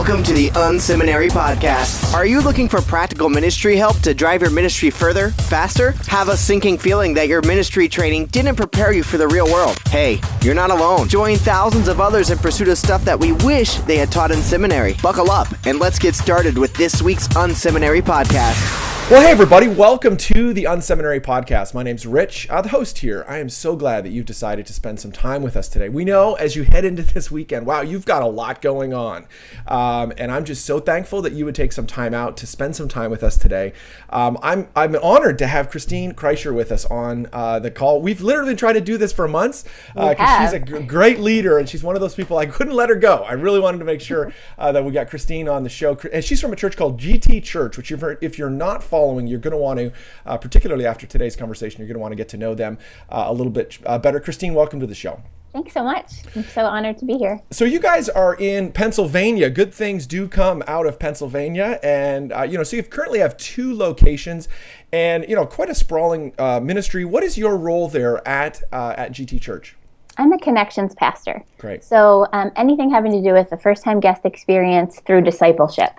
Welcome to the unSeminary podcast. Are you looking for practical ministry help to drive your ministry further, faster? Have a sinking feeling that your ministry training didn't prepare you for the real world? Hey, you're not alone. Join thousands of others in pursuit of stuff that we wish they had taught in seminary. Buckle up and let's get started with this week's unSeminary podcast. Well, hey everybody, welcome to the unSeminary podcast. My name's Rich, the host here. I am so glad that you've decided to spend some time with us today. We know as you head into this weekend, wow, you've got a lot going on. And I'm just so thankful that you would take some time out to spend some time with us today. I'm honored to have Christine Kreisher with us on the call. We've literally tried to do this for months because she's a great leader and she's one of those people I couldn't let her go. I really wanted to make sure that we got Christine on the show. And she's from a church called GT Church, which if you're not following, you're going to want to, particularly after today's conversation, you're going to want to get to know them a little bit better. Christine, welcome to the show. Thanks so much. I'm so honored to be here. So you guys are in Pennsylvania. Good things do come out of Pennsylvania. And, so you currently have 2 locations and, quite a sprawling ministry. What is your role there at GT Church? I'm a connections pastor. Great. So anything having to do with the first-time guest experience through discipleship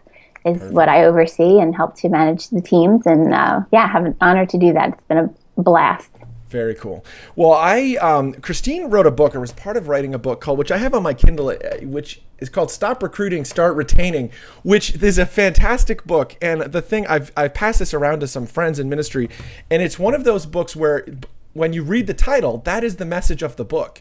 is Perfect. What I oversee and help to manage the teams. And have an honor to do that. It's been a blast. Very cool. Well, Christine wrote a book, or was part of writing a book called, which I have on my Kindle, which is called Stop Recruiting, Start Retaining, which is a fantastic book. And the thing, I've passed this around to some friends in ministry, and it's one of those books where when you read the title, that is the message of the book.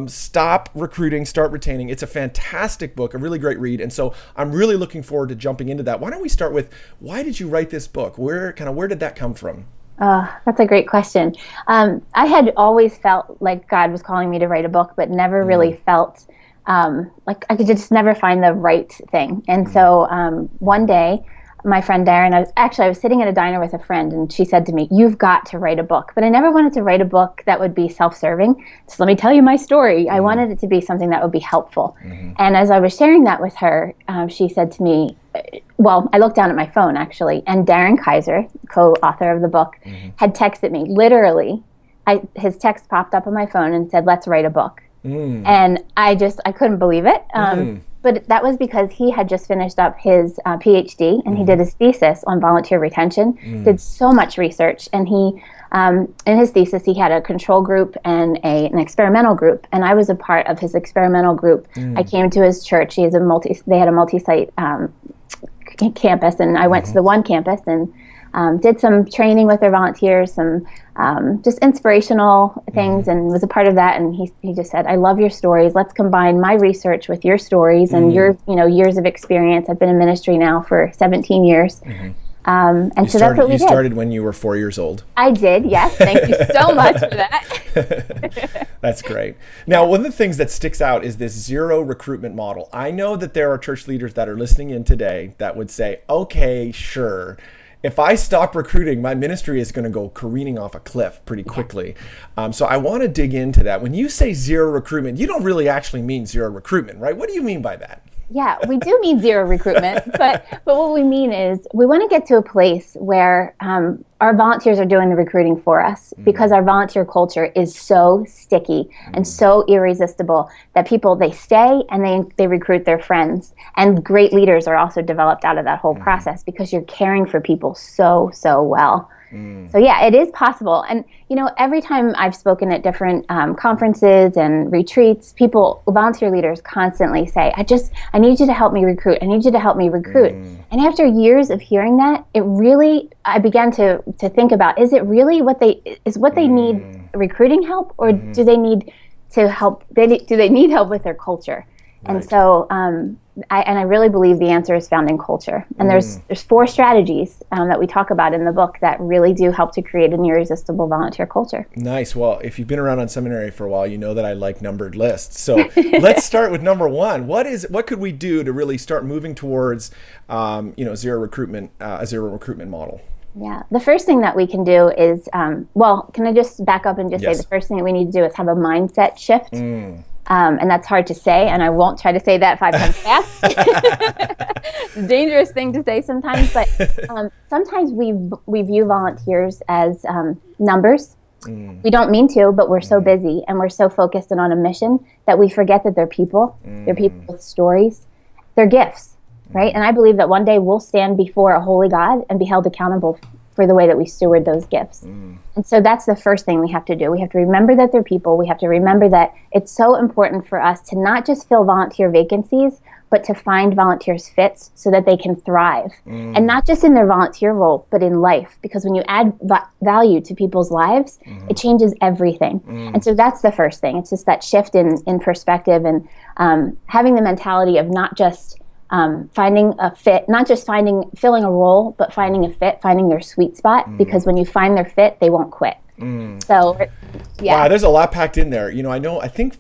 Stop Recruiting, Start Retaining. It's a fantastic book, a really great read. And so I'm really looking forward to jumping into that. Why don't we start with, why did you write this book? Where did that come from? That's a great question. I had always felt like God was calling me to write a book, but never really felt like I could just never find the right thing. And so one day, my friend Darren, I was sitting at a diner with a friend, and she said to me, "You've got to write a book." But I never wanted to write a book that would be self-serving. So let me tell you my story. I wanted it to be something that would be helpful. And as I was sharing that with her, she said to me, I looked down at my phone actually, and Darren Kaiser, co-author of the book, had texted me. Literally, his text popped up on my phone and said, "Let's write a book." And I couldn't believe it. But that was because he had just finished up his PhD, and he did his thesis on volunteer retention, did so much research, and he, in his thesis, he had a control group and an experimental group, and I was a part of his experimental group. I came to his church. They had a multi-site campus, and I went to the one campus and did some training with their volunteers, some just inspirational things, and was a part of that. And he just said, "I love your stories. Let's combine my research with your stories and your years of experience." I've been in ministry now for 17 years. And so that's what we did. You started when you were 4 years old. I did, yes. Thank you so much for that. That's great. Now, one of the things that sticks out is this Zero Recruitment Model. I know that there are church leaders that are listening in today that would say, okay, sure, if I stop recruiting, my ministry is going to go careening off a cliff pretty quickly. So I want to dig into that. When you say zero recruitment, you don't really actually mean zero recruitment, right? What do you mean by that? Yeah, we do mean zero recruitment, but what we mean is we want to get to a place where our volunteers are doing the recruiting for us, because our volunteer culture is so sticky and so irresistible that people, they stay and they recruit their friends. And great leaders are also developed out of that whole process because you're caring for people so well. So yeah, it is possible. And every time I've spoken at different conferences and retreats, volunteer leaders constantly say, I need you to help me recruit. I need you to help me recruit. And after years of hearing that, I began to think about, is it really what they need recruiting help, or do they need to help? Do they need help with their culture? Right. And so I really believe the answer is found in culture. And there's 4 strategies that we talk about in the book that really do help to create an irresistible volunteer culture. Nice. Well, if you've been around unSeminary for a while, you know that I like numbered lists. So let's start with number 1. What could we do to really start moving towards zero recruitment, a zero recruitment model? Yeah. The first thing that we can do is, can I just back up and just say the first thing that we need to do is have a mindset shift. And that's hard to say, and I won't try to say that 5 times fast. It's a dangerous thing to say sometimes, but sometimes we view volunteers as numbers. We don't mean to, but we're so busy and we're so focused on a mission that we forget that they're people. They're people with stories. They're gifts. right? And I believe that one day we'll stand before a holy God and be held accountable for the way that we steward those gifts. And so that's the first thing we have to do. We have to remember that they're people. We have to remember that it's so important for us to not just fill volunteer vacancies, but to find volunteers fits so that they can thrive. And not just in their volunteer role, but in life. Because when you add value to people's lives, it changes everything. And so that's the first thing. It's just that shift in perspective and having the mentality of not just finding a fit, not just filling a role, but finding a fit, finding their sweet spot. Because when you find their fit, they won't quit. So, yeah. Wow, there's a lot packed in there. I think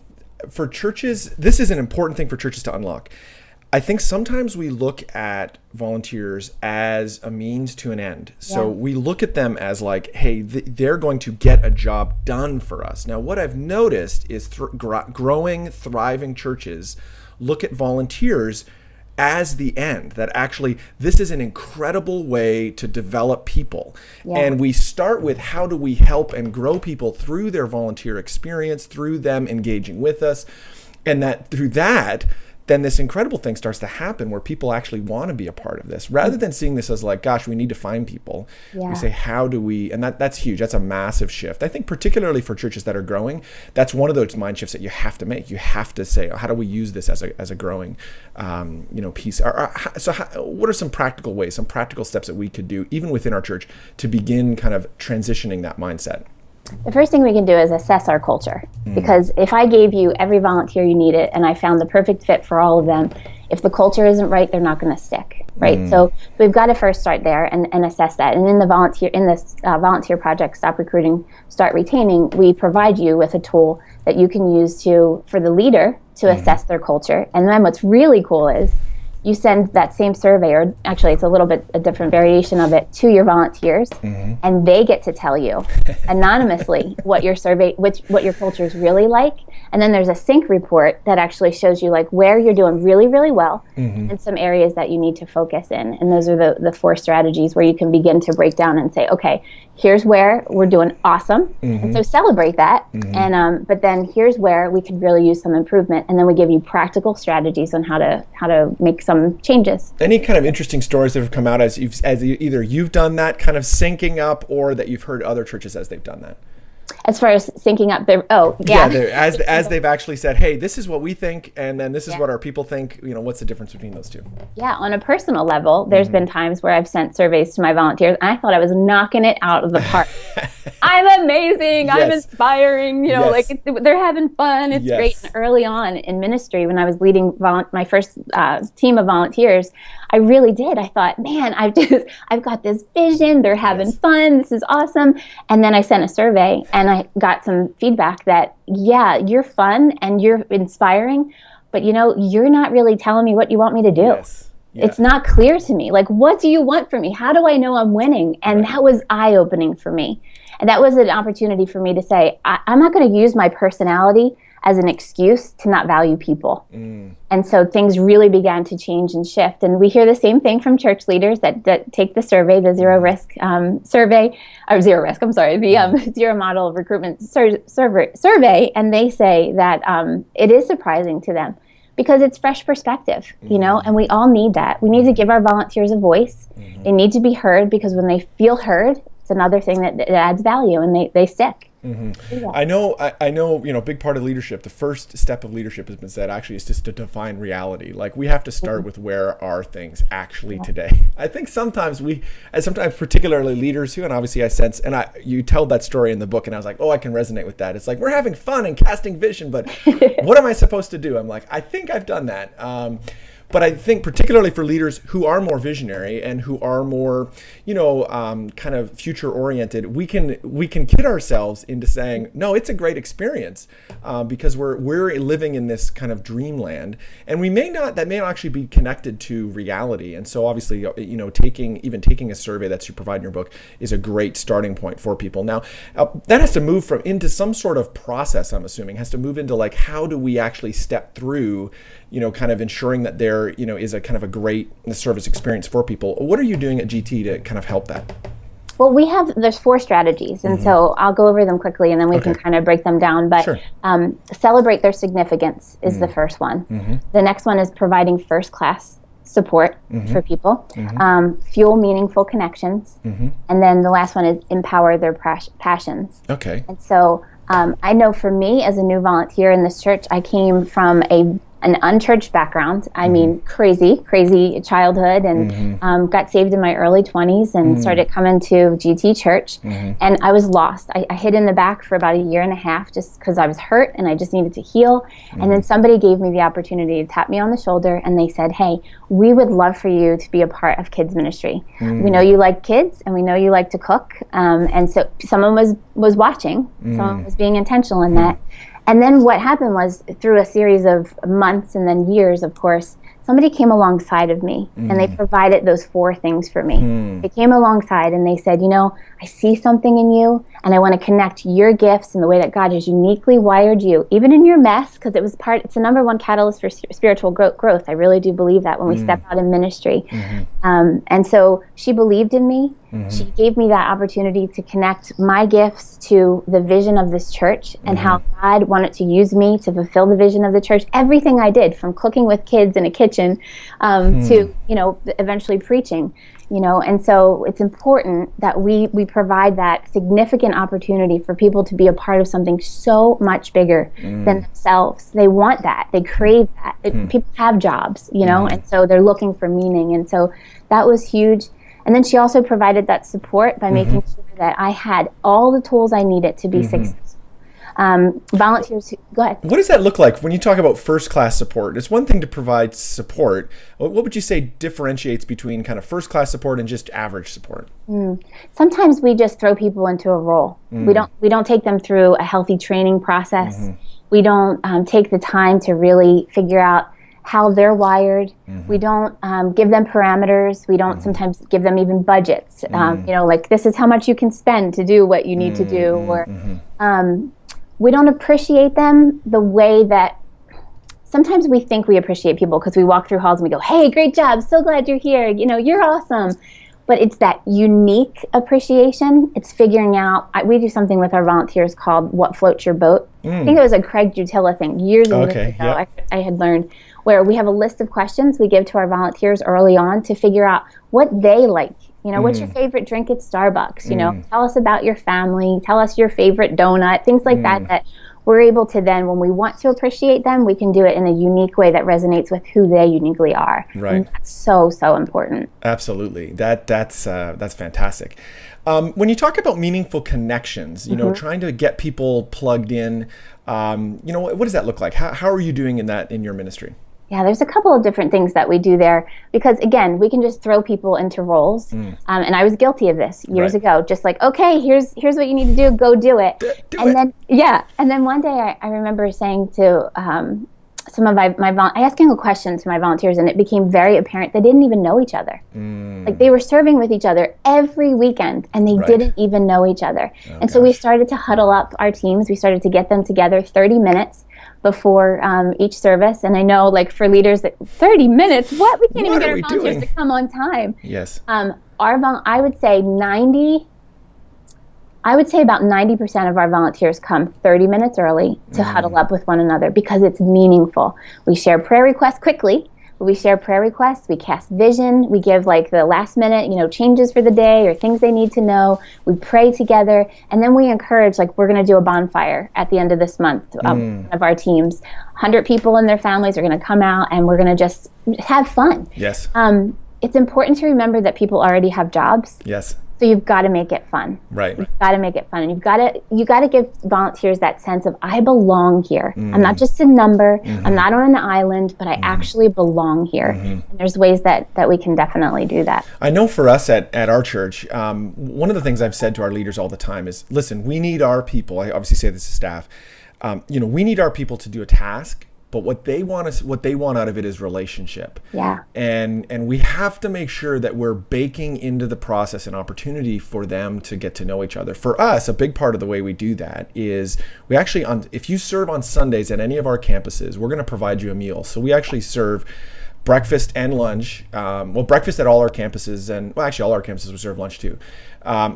for churches, this is an important thing for churches to unlock. I think sometimes we look at volunteers as a means to an end. So we look at them as like, hey, they're going to get a job done for us. Now, what I've noticed is growing, thriving churches look at volunteers as the end, that actually this is an incredible way to develop people. And we start with how do we help and grow people through their volunteer experience, through them engaging with us, and that through that, then this incredible thing starts to happen where people actually want to be a part of this. Rather than seeing this as like, gosh, we need to find people, we say, how do we, and that's huge. That's a massive shift. I think particularly for churches that are growing, that's one of those mind shifts that you have to make. You have to say, how do we use this as a growing piece? What are some practical ways, some practical steps that we could do, even within our church, to begin kind of transitioning that mindset? The first thing we can do is assess our culture. Because if I gave you every volunteer you needed and I found the perfect fit for all of them, if the culture isn't right, they're not going to stick, right? So we've got to first start there and assess that. And in this volunteer project, Stop Recruiting, Start Retaining, we provide you with a tool that you can use for the leader to assess their culture. And then what's really cool is you send that same survey, or actually it's a little bit a different variation of it, to your volunteers, and they get to tell you anonymously what your culture is really like. And then there's a sync report that actually shows you like where you're doing really, really well and some areas that you need to focus in. And those are the 4 strategies where you can begin to break down and say, okay, here's where we're doing awesome. And so celebrate that. And but then here's where we could really use some improvement. And then we give you practical strategies on how to make some changes. Any kind of interesting stories that have come out as either you've done that kind of syncing up, or that you've heard other churches as they've done that? As far as syncing up as they've actually said, hey, this is what we think, and then this is what our people think. What's the difference between those two? Yeah, on a personal level, there's been times where I've sent surveys to my volunteers and I thought I was knocking it out of the park. I'm amazing. I'm inspiring. Like they're having fun. It's great. And early on in ministry, when I was leading my first team of volunteers, I really did. I thought, man, I've got this vision. They're having fun. This is awesome. And then I sent a survey and I got some feedback that, you're fun and you're inspiring, but you're not really telling me what you want me to do. Yes. Yeah. It's not clear to me. Like, what do you want from me? How do I know I'm winning? And that was eye-opening for me. And that was an opportunity for me to say, I'm not going to use my personality as an excuse to not value people. And so things really began to change and shift. And we hear the same thing from church leaders that take the survey, the Zero Risk survey, or Zero Risk, I'm sorry, the Zero Model Recruitment survey, and they say that it is surprising to them because it's fresh perspective, and we all need that. We need to give our volunteers a voice. They need to be heard, because when they feel heard, it's another thing that adds value, and they stick. I know, big part of leadership, the first step of leadership has been said actually is just to define reality. Like, we have to start with where are things actually today. I think sometimes particularly leaders who, and obviously I sense, and you tell that story in the book and I was like, oh, I can resonate with that. It's like, we're having fun and casting vision, but what am I supposed to do? I'm like, I think I've done that. But I think particularly for leaders who are more visionary and who are more, kind of future oriented, we can kid ourselves into saying, no, it's a great experience because we're living in this kind of dreamland, and that may not actually be connected to reality. And so obviously, taking a survey that you provide in your book is a great starting point for people. Now, that has to move into some sort of process. I'm assuming has to move into like, how do we actually step through, kind of ensuring that there, is a kind of a great service experience for people. What are you doing at GT to kind of help that? Well, there's 4 strategies, and so I'll go over them quickly, and then we can kind of break them down. But celebrate their significance is the first one. The next one is providing first-class support for people, fuel meaningful connections, and then the last one is empower their passions. Okay. And so I know for me as a new volunteer in this church, I came from an unchurched background. I mean, crazy childhood, and got saved in my early 20s and started coming to GT Church. And I was lost. I hid in the back for about a year and a half just because I was hurt and I just needed to heal. And then somebody gave me the opportunity to tap me on the shoulder, and they said, hey, we would love for you to be a part of kids ministry. We know you like kids, and we know you like to cook. And so someone was watching. Someone was being intentional in that. And then what happened was, through a series of months and then years, of course, somebody came alongside of me and they provided those 4 things for me. They came alongside and they said, I see something in you, and I want to connect your gifts and the way that God has uniquely wired you, even in your mess, because it's the number one catalyst for spiritual growth. I really do believe that when we step out in ministry. And so she believed in me. She gave me that opportunity to connect my gifts to the vision of this church and how God wanted to use me to fulfill the vision of the church. Everything I did, from cooking with kids in a kitchen to, eventually preaching, and so it's important that we provide that significant opportunity for people to be a part of something so much bigger than themselves. They want that. They crave that. People have jobs, and so they're looking for meaning. And so that was huge. And then she also provided that support by making sure that I had all the tools I needed to be successful. Volunteers, go ahead. What does that look like when you talk about first-class support? It's one thing to provide support. What would you say differentiates between kind of first-class support and just average support? Sometimes we just throw people into a role. We don't take them through a healthy training process. We don't take the time to really figure out how they're wired. We don't give them parameters. We don't sometimes give them even budgets. Like, this is how much you can spend to do what you need to do. Or we don't appreciate them the way that sometimes we think we appreciate people, because we walk through halls and we go, hey, great job, so glad you're here, you're awesome. But it's that unique appreciation. It's figuring out, we do something with our volunteers called What Floats Your Boat. I think it was a Craig Jutila thing years and years ago. I had learned, where we have a list of questions we give to our volunteers early on to figure out what they like. What's your favorite drink at Starbucks? Tell us about your family. Tell us your favorite donut. Things like that we're able to then, when we want to appreciate them, we can do it in a unique way that resonates with who they uniquely are. Right. And that's so important. Absolutely. That's fantastic. When you talk about meaningful connections, trying to get people plugged in, what does that look like? How are you doing in that in your ministry? Yeah, there's a couple of different things that we do there, because again, we can just throw people into roles. And I was guilty of this years ago, just like, okay, here's what you need to do, go do it. And then one day I remember saying to some of asking a question to my volunteers, and it became very apparent they didn't even know each other. Like, they were serving with each other every weekend, and they didn't even know each other. And so we started to huddle up our teams. We started to get them together 30 minutes before each service. And I know, like, for leaders, that 30 minutes, what? We can't even get our volunteers to come on time. Yes. I would say about 90% of our volunteers come 30 minutes early to huddle up with one another, because it's meaningful. We share prayer requests quickly. We share prayer requests, we cast vision, we give like the last minute, changes for the day or things they need to know. We pray together, and then we encourage, like, we're going to do a bonfire at the end of this month. One of our teams, 100 people and their families are going to come out, and we're going to just have fun. Yes. It's important to remember that people already have jobs. Yes. So you've got to make it fun. Right. You've got to make it fun. And you got to give volunteers that sense of, I belong here. I'm not just a number. I'm not on an island, but I actually belong here. And there's ways that we can definitely do that. I know for us at our church, one of the things I've said to our leaders all the time is, listen, we need our people. I obviously say this to staff. We need our people to do a task, but what they want out of it is relationship. Yeah. And we have to make sure that we're baking into the process an opportunity for them to get to know each other. For us, a big part of the way we do that is we actually, if you serve on Sundays at any of our campuses, we're going to provide you a meal. So we actually serve breakfast and lunch. Well, breakfast at all our campuses, and well, actually all our campuses serve lunch too.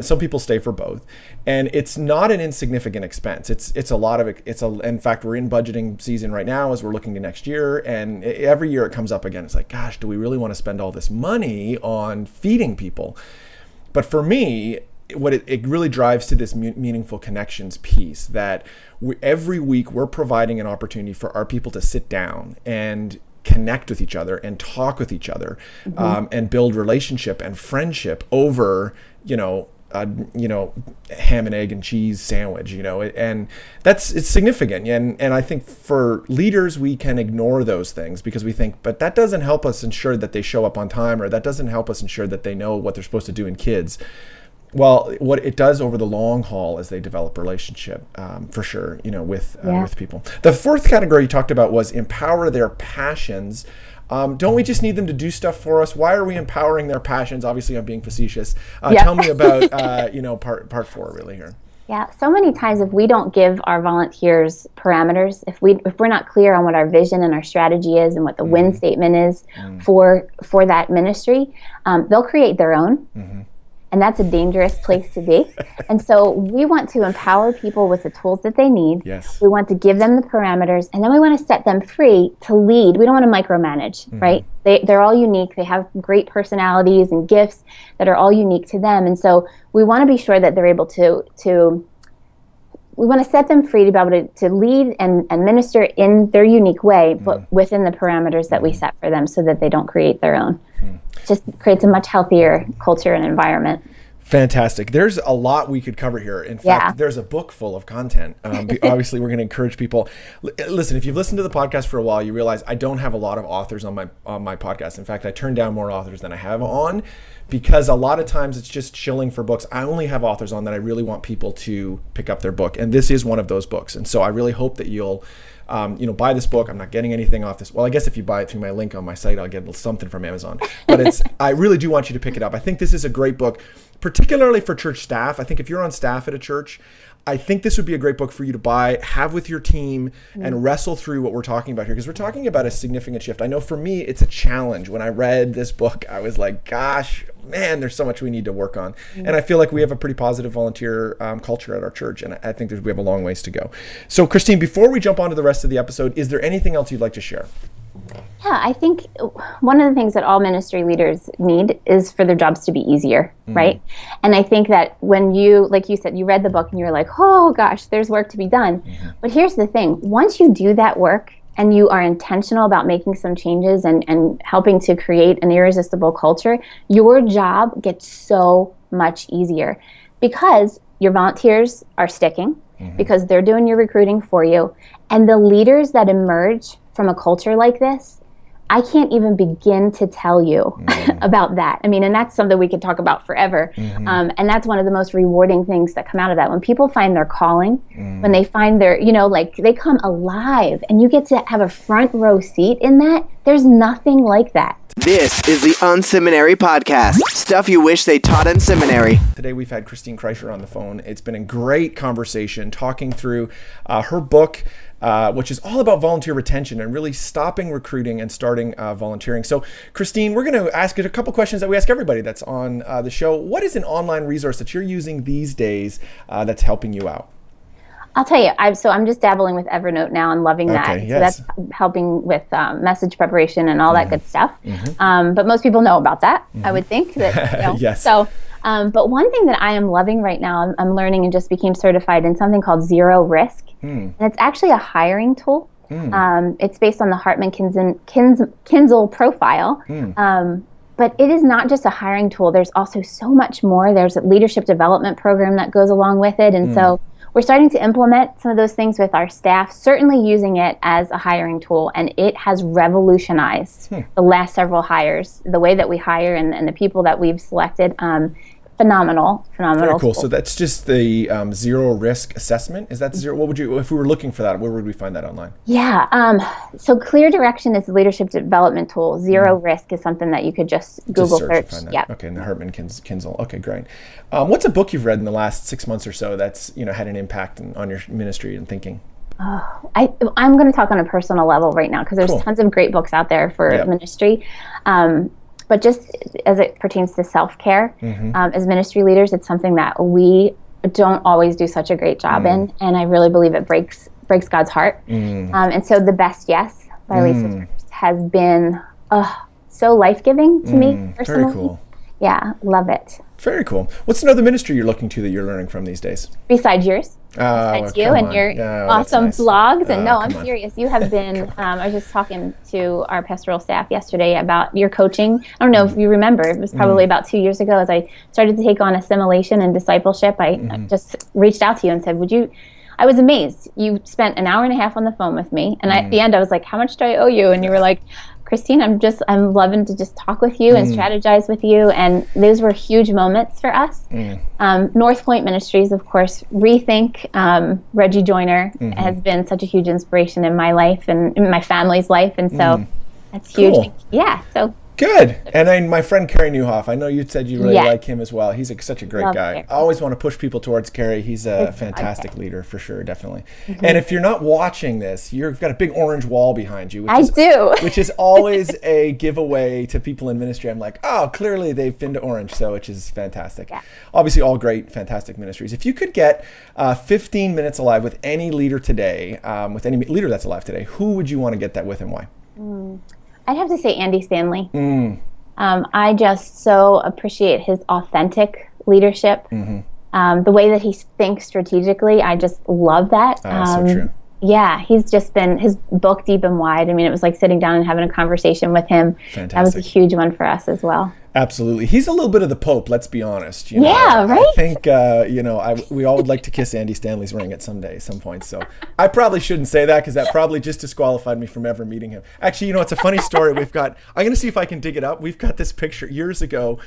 Some people stay for both, and it's not an insignificant expense. It's a lot of it. In fact, we're in budgeting season right now as we're looking to next year, and every year it comes up again. It's like, gosh, do we really want to spend all this money on feeding people? But for me, what it really drives to this meaningful connections piece, that every week we're providing an opportunity for our people to sit down and connect with each other and talk with each other, and build relationship and friendship over, ham and egg and cheese sandwich, and it's significant. And I think for leaders, we can ignore those things because we think, but that doesn't help us ensure that they show up on time, or that doesn't help us ensure that they know what they're supposed to do in kids. Well, what it does over the long haul is they develop relationship, for sure, with people. The fourth category you talked about was empower their passions. Don't we just need them to do stuff for us? Why are we empowering their passions? Obviously, I'm being facetious. Tell me about, part 4 really here. Yeah, so many times if we don't give our volunteers parameters, if we're not clear on what our vision and our strategy is and what the win statement is for that ministry, they'll create their own. And that's a dangerous place to be. And so we want to empower people with the tools that they need. Yes. We want to give them the parameters, and then we want to set them free to lead. We don't want to micromanage, right? They're all unique. They have great personalities and gifts that are all unique to them. And so we want to be sure that they're able to we want to set them free to be able to lead and minister in their unique way, but within the parameters that we set for them, so that they don't create their own. Just creates a much healthier culture and environment. Fantastic. There's a lot we could cover here. In fact, there's a book full of content. Obviously, we're going to encourage people. Listen, if you've listened to the podcast for a while, you realize I don't have a lot of authors on my podcast. In fact, I turn down more authors than I have on, because a lot of times it's just shilling for books. I only have authors on that I really want people to pick up their book, and this is one of those books. And so I really hope that you'll buy this book. I'm not getting anything off this. Well, I guess if you buy it through my link on my site, I'll get something from Amazon. But I really do want you to pick it up. I think this is a great book, particularly for church staff. I think if you're on staff at a church, I think this would be a great book for you to buy, have with your team, and wrestle through what we're talking about here, because we're talking about a significant shift. I know for me, it's a challenge. When I read this book, I was like, gosh, man, there's so much we need to work on. And I feel like we have a pretty positive volunteer culture at our church, and I think we have a long ways to go. So, Christine, before we jump on to the rest of the episode, is there anything else you'd like to share? Yeah, I think one of the things that all ministry leaders need is for their jobs to be easier, right? And I think that when you, like you said, you read the book and you're like, oh gosh, there's work to be done. But here's the thing, once you do that work and you are intentional about making some changes and helping to create an irresistible culture, your job gets so much easier, because your volunteers are sticking, because they're doing your recruiting for you. And the leaders that emerge from a culture like this, I can't even begin to tell you about that. I mean, and that's something we could talk about forever. And that's one of the most rewarding things that come out of that. When people find their calling, when they find their, they come alive, and you get to have a front row seat in that, there's nothing like that. This is the unSeminary podcast. Stuff you wish they taught in seminary. Today we've had Christine Kreisher on the phone. It's been a great conversation talking through her book, which is all about volunteer retention and really stopping recruiting and starting volunteering. So, Christine, we're going to ask you a couple questions that we ask everybody that's on the show. What is an online resource that you're using these days that's helping you out? I'll tell you, I'm just dabbling with Evernote now and loving that. Yes. So that's helping with message preparation and all that good stuff. But most people know about that, I would think. That, Yes. So, but one thing that I am loving right now, I'm learning and just became certified in something called Zero Risk. And it's actually a hiring tool. It's based on the Hartman Kinzel profile. But it is not just a hiring tool. There's also so much more. There's a leadership development program that goes along with it. And so we're starting to implement some of those things with our staff, certainly using it as a hiring tool. And it has revolutionized the last several hires, the way that we hire and the people that we've selected. Phenomenal. Very cool. Tool. So that's just the zero risk assessment. Is that zero? What would you, if we were looking for that, where would we find that online? Yeah. So Clear Direction is the leadership development tool. Zero Risk is something that you could just Google search. Yeah. Okay. And the Hartman Kinzel. Okay, great. What's a book you've read in the last 6 months or so that's had an impact on your ministry and thinking? I'm going to talk on a personal level right now because there's tons of great books out there for ministry. But just as it pertains to self-care, as ministry leaders, it's something that we don't always do such a great job in. And I really believe it breaks God's heart. And so The Best Yes by Lisa First has been so life-giving to me personally. Very cool. Yeah, love it. Very cool. What's another ministry you're looking to that you're learning from these days? Besides yours. Besides you and your awesome blogs. And I'm serious. You have been, I was just talking to our pastoral staff yesterday about your coaching. I don't know if you remember, it was probably about 2 years ago as I started to take on assimilation and discipleship. I just reached out to you and said, I was amazed. You spent an hour and a half on the phone with me. And at the end, I was like, how much do I owe you? And you were like, Christine, I'm loving to just talk with you and strategize with you. And those were huge moments for us. North Point Ministries, of course, Rethink, Reggie Joyner has been such a huge inspiration in my life and in my family's life. And so that's huge. Cool. Yeah. So good. And then my friend Kerry Newhoff, I know you said you really like him as well. He's such a great guy. Kerry. I always want to push people towards Kerry. He's a fantastic leader for sure, definitely. And if you're not watching this, you've got a big orange wall behind you. Which is always a giveaway to people in ministry. I'm like, oh, clearly they've been to Orange, so which is fantastic. Yeah. Obviously all great, fantastic ministries. If you could get 15 minutes alive with any leader today, with any leader that's alive today, who would you want to get that with and why? I'd have to say Andy Stanley. I just so appreciate his authentic leadership. The way that he thinks strategically, I just love that. So true. Yeah, he's just been, his book, Deep and Wide, I mean, it was like sitting down and having a conversation with him. Fantastic. That was a huge one for us as well. Absolutely. He's a little bit of the Pope, let's be honest. Right? I think, we all would like to kiss Andy Stanley's ring at some point. So I probably shouldn't say that because that probably just disqualified me from ever meeting him. Actually, it's a funny story. I'm going to see if I can dig it up. We've got this picture years ago.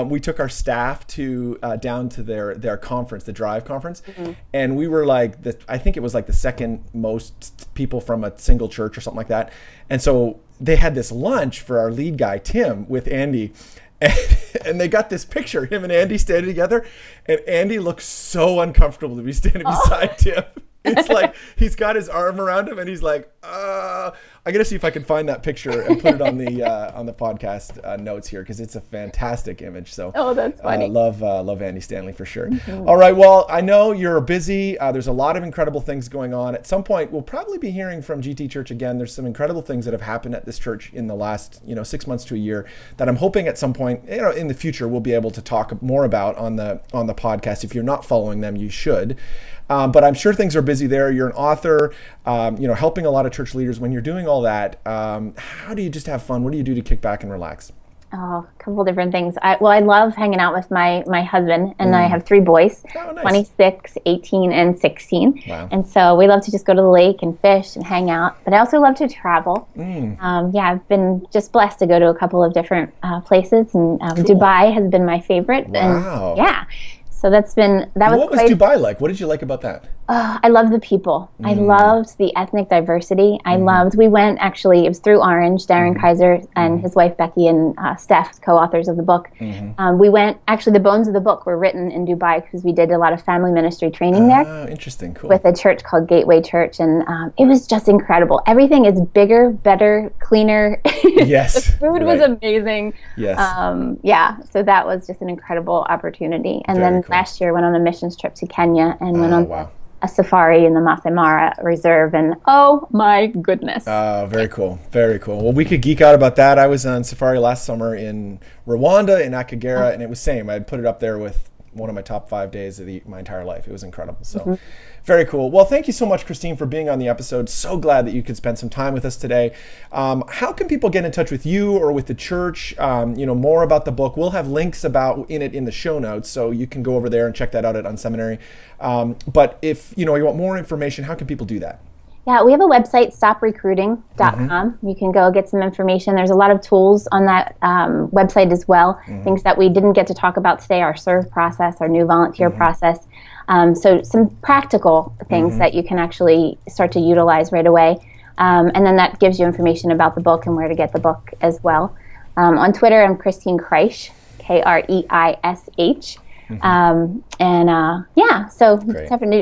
We took our staff down to their conference, the Drive conference, and we were like, I think it was like the second most people from a single church or something like that. And so they had this lunch for our lead guy, Tim, with Andy. And they got this picture, him and Andy standing together, and Andy looks so uncomfortable to be standing beside Tim. It's like he's got his arm around him and he's like, I gotta see if I can find that picture and put it on the podcast notes here because it's a fantastic image. So that's funny. Love Andy Stanley for sure. All right, well, I know you're busy. There's a lot of incredible things going on. At some point, we'll probably be hearing from GT Church again. There's some incredible things that have happened at this church in the last 6 months to a year that I'm hoping at some point in the future we'll be able to talk more about on the podcast. If you're not following them, you should. But I'm sure things are busy there. You're an author, helping a lot of church leaders. When you're doing all that, how do you just have fun? What do you do to kick back and relax? Oh, a couple different things. I love hanging out with my husband, and I have 3 boys, nice. 26, 18, and 16. Wow. And so we love to just go to the lake and fish and hang out. But I also love to travel. I've been just blessed to go to a couple of different places, and cool. Dubai has been my favorite. Wow. And so that was What was Dubai like? What did you like about that? I love the people. I loved the ethnic diversity. We went actually, it was through Orange, Darren Kaiser and his wife Becky and Steph, co-authors of the book. We went, actually the bones of the book were written in Dubai because we did a lot of family ministry training there. Oh, interesting, cool. With a church called Gateway Church, and it was just incredible. Everything is bigger, better, cleaner. Yes. The food was amazing. Yes. So that was just an incredible opportunity. And Very then cool. last year went on a missions trip to Kenya and went on wow. a safari in the Masai Mara Reserve, and oh my goodness. Very cool. Very cool. Well, we could geek out about that. I was on safari last summer in Rwanda, in Akagera, and it was same. I put it up there with one of my top 5 days of my entire life. It was incredible. So very cool. Well, thank you so much, Christine, for being on the episode. So glad that you could spend some time with us today. How can people get in touch with you or with the church? More about the book. We'll have links in the show notes, so you can go over there and check that out at unSeminary. But if you want more information, how can people do that? Yeah, we have a website, stoprecruiting.com. You can go get some information. There's a lot of tools on that website as well. Things that we didn't get to talk about today, our serve process, our new volunteer process. So some practical things that you can actually start to utilize right away. And then that gives you information about the book and where to get the book as well. On Twitter, I'm Christine Kreisher, Kreish. So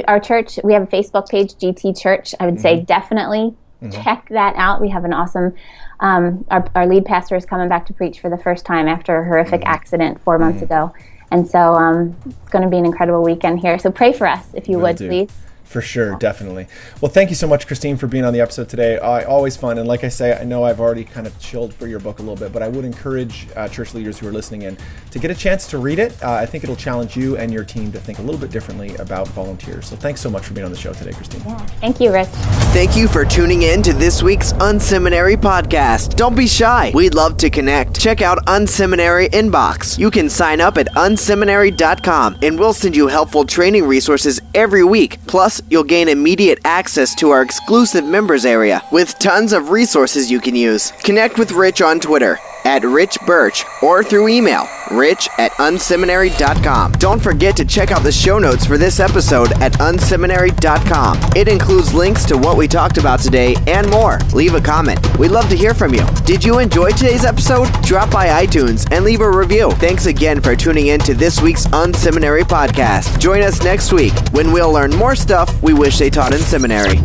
our church, we have a Facebook page, GT Church. I would say definitely check that out. We have an awesome, our lead pastor is coming back to preach for the first time after a horrific accident 4 months ago. And so it's going to be an incredible weekend here. So pray for us, if you would, please. For sure, definitely. Well, thank you so much, Christine, for being on the episode today. Always fun. And like I say, I know I've already kind of chilled for your book a little bit, but I would encourage church leaders who are listening in to get a chance to read it. I think it'll challenge you and your team to think a little bit differently about volunteers. So thanks so much for being on the show today, Christine. Yeah. Thank you, Rich. Thank you for tuning in to this week's unSeminary podcast. Don't be shy. We'd love to connect. Check out unSeminary Inbox. You can sign up at unSeminary.com, and we'll send you helpful training resources every week. Plus, you'll gain immediate access to our exclusive members area with tons of resources you can use. Connect with Rich on Twitter at Rich Birch or through email, rich@unseminary.com. Don't forget to check out the show notes for this episode at unseminary.com. It includes links to what we talked about today and more. Leave a comment. We'd love to hear from you. Did you enjoy today's episode? Drop by iTunes and leave a review. Thanks again for tuning in to this week's unSeminary podcast. Join us next week when we'll learn more stuff we wish they taught in seminary.